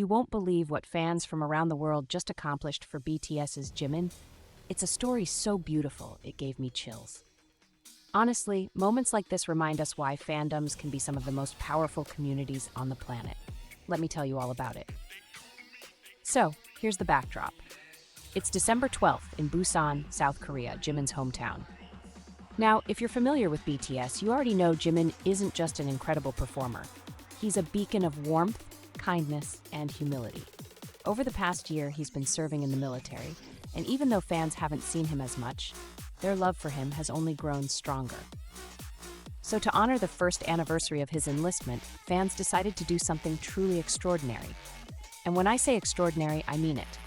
You won't believe what fans from around the world just accomplished for BTS's Jimin. It's a story so beautiful, it gave me chills. Honestly, moments like this remind us why fandoms can be some of the most powerful communities on the planet. Let me tell you all about it. So, here's the backdrop. It's December 12th in Busan, South Korea, Jimin's hometown. Now, if you're familiar with BTS, you already know Jimin isn't just an incredible performer. He's a beacon of warmth, kindness, and humility. Over the past year, he's been serving in the military, and even though fans haven't seen him as much, their love for him has only grown stronger. So to honor the first anniversary of his enlistment, fans decided to do something truly extraordinary. And when I say extraordinary, I mean it.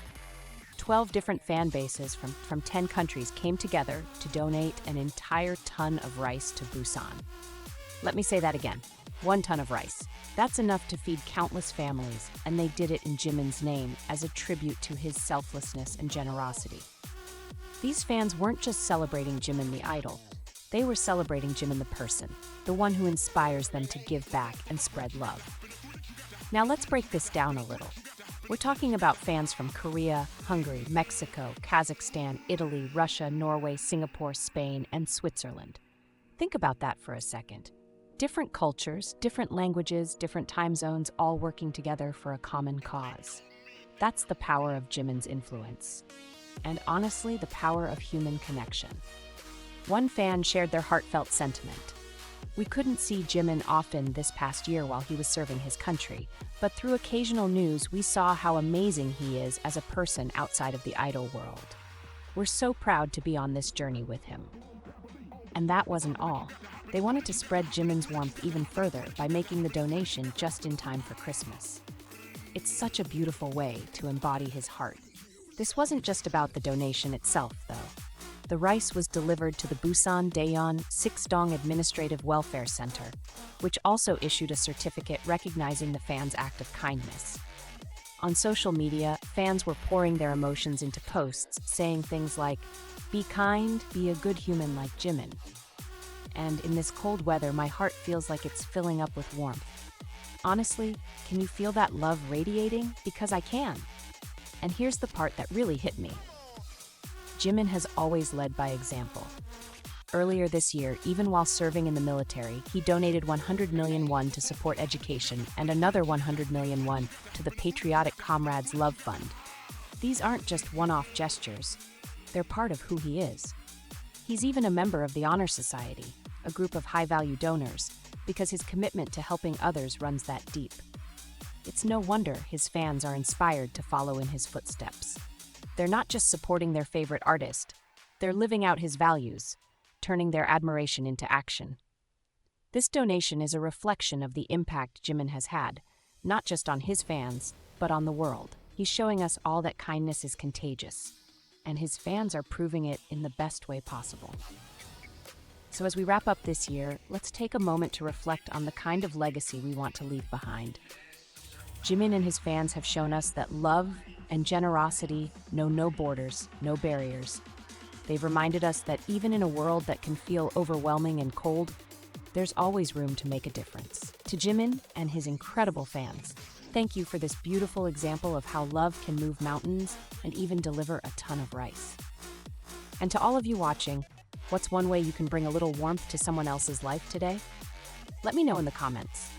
12 different fan bases from 10 countries came together to donate an entire ton of rice to Busan. Let me say that again. 1 ton of rice. That's enough to feed countless families, and they did it in Jimin's name as a tribute to his selflessness and generosity. These fans weren't just celebrating Jimin the idol. They were celebrating Jimin the person, the one who inspires them to give back and spread love. Now let's break this down a little. We're talking about fans from Korea, Hungary, Mexico, Kazakhstan, Italy, Russia, Norway, Singapore, Spain, and Switzerland. Think about that for a second. Different cultures, different languages, different time zones, all working together for a common cause. That's the power of Jimin's influence. And honestly, the power of human connection. One fan shared their heartfelt sentiment. We couldn't see Jimin often this past year while he was serving his country, but through occasional news, we saw how amazing he is as a person outside of the idol world. We're so proud to be on this journey with him. And that wasn't all. They wanted to spread Jimin's warmth even further by making the donation just in time for Christmas. It's such a beautiful way to embody his heart. This wasn't just about the donation itself, though. The rice was delivered to the Busan Daeyeon Six-Dong Administrative Welfare Center, which also issued a certificate recognizing the fans' act of kindness. On social media, fans were pouring their emotions into posts, saying things like, "Be kind, be a good human like Jimin." And in this cold weather, my heart feels like it's filling up with warmth. Honestly, can you feel that love radiating? Because I can. And here's the part that really hit me. Jimin has always led by example. Earlier this year, even while serving in the military, he donated 100 million won to support education and another 100 million won to the Patriotic Comrades Love Fund. These aren't just one-off gestures. They're part of who he is. He's even a member of the Honor Society, a group of high-value donors, because his commitment to helping others runs that deep. It's no wonder his fans are inspired to follow in his footsteps. They're not just supporting their favorite artist, they're living out his values, turning their admiration into action. This donation is a reflection of the impact Jimin has had, not just on his fans, but on the world. He's showing us all that kindness is contagious, and his fans are proving it in the best way possible. So as we wrap up this year, let's take a moment to reflect on the kind of legacy we want to leave behind. Jimin and his fans have shown us that love and generosity know no borders, no barriers. They've reminded us that even in a world that can feel overwhelming and cold, there's always room to make a difference. To Jimin and his incredible fans, thank you for this beautiful example of how love can move mountains and even deliver a ton of rice. And to all of you watching, what's one way you can bring a little warmth to someone else's life today? Let me know in the comments.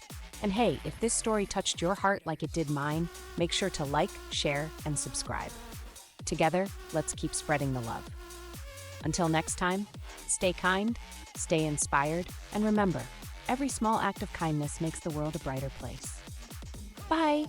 And hey, if this story touched your heart like it did mine, make sure to like, share, and subscribe. Together, let's keep spreading the love. Until next time, stay kind, stay inspired, and remember, every small act of kindness makes the world a brighter place. Bye!